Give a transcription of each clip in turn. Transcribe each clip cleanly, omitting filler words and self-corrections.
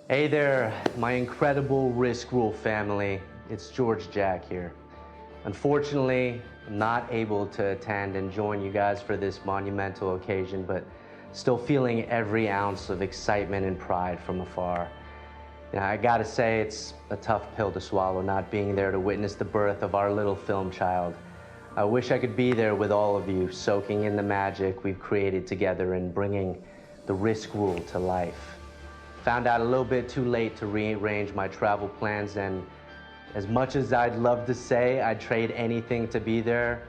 Hey there, my incredible Risk Rule family. It's George Jack here. Unfortunately, I'm not able to attend and join you guys for this monumental occasion, but still feeling every ounce of excitement and pride from afar. Now, I gotta say, it's a tough pill to swallow not being there to witness the birth of our little film child. I wish I could be there with all of you, soaking in the magic we've created together and bringing the Risk Rule to life. Found out a little bit too late to rearrange my travel plans, and as much as I'd love to say I'd trade anything to be there,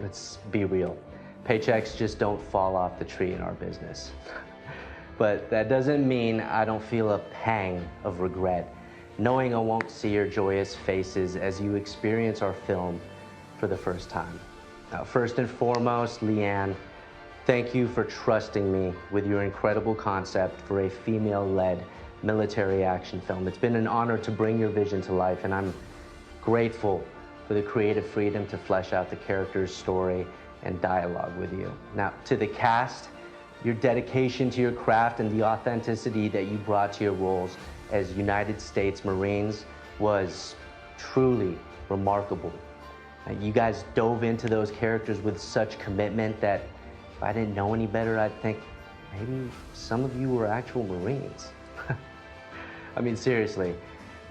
let's be real. Paychecks just don't fall off the tree in our business. But that doesn't mean I don't feel a pang of regret, knowing I won't see your joyous faces as you experience our film for the first time. Now, first and foremost, Leaane, thank you for trusting me with your incredible concept for a female-led military action film. It's been an honor to bring your vision to life, and I'm grateful for the creative freedom to flesh out the character's story and dialogue with you. Now, to the cast, your dedication to your craft and the authenticity that you brought to your roles as United States Marines was truly remarkable. You guys dove into those characters with such commitment that if I didn't know any better, I'd think maybe some of you were actual Marines. I mean, seriously,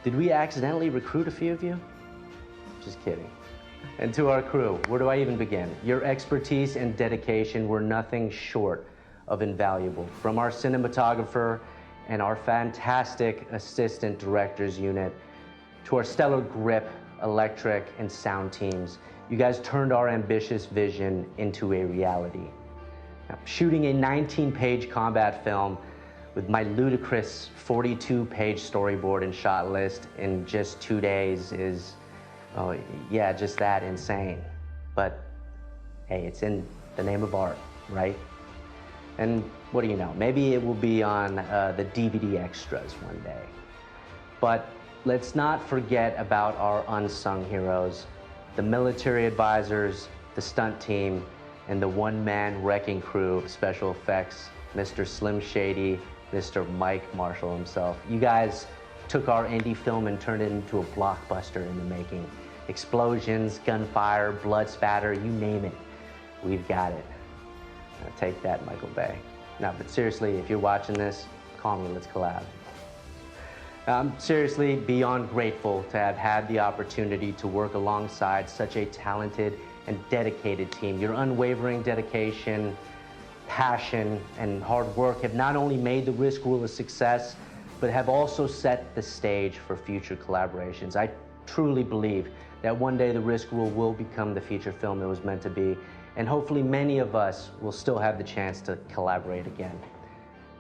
did we accidentally recruit a few of you? Just kidding. And to our crew, where do I even begin? Your expertise and dedication were nothing short of invaluable. From our cinematographer and our fantastic assistant directors unit to our stellar grip, electric, and sound teams, you guys turned our ambitious vision into a reality. Now, shooting a 19-page combat film with my ludicrous 42-page storyboard and shot list in just 2 days is, oh yeah, just that insane. But hey, it's in the name of art, right? And what do you know, maybe it will be on the DVD extras one day. But let's not forget about our unsung heroes, the military advisors, the stunt team, and the one-man wrecking crew of special effects, Mr. Slim Shady, Mr. Mike Marshall himself. You guys took our indie film and turned it into a blockbuster in the making. Explosions, gunfire, blood spatter, you name it, we've got it. Now, take that, Michael Bay. Now, but seriously, if you're watching this, call me, let's collab. I'm seriously beyond grateful to have had the opportunity to work alongside such a talented and dedicated team. Your unwavering dedication, passion, and hard work have not only made the Risk Rule a success, but have also set the stage for future collaborations. I truly believe that one day the Risk Rule will become the feature film it was meant to be, and hopefully many of us will still have the chance to collaborate again.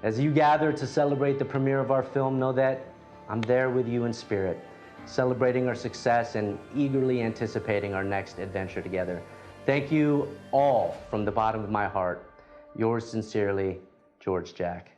As you gather to celebrate the premiere of our film, know that I'm there with you in spirit, celebrating our success and eagerly anticipating our next adventure together. Thank you all from the bottom of my heart. Yours sincerely, George Jack.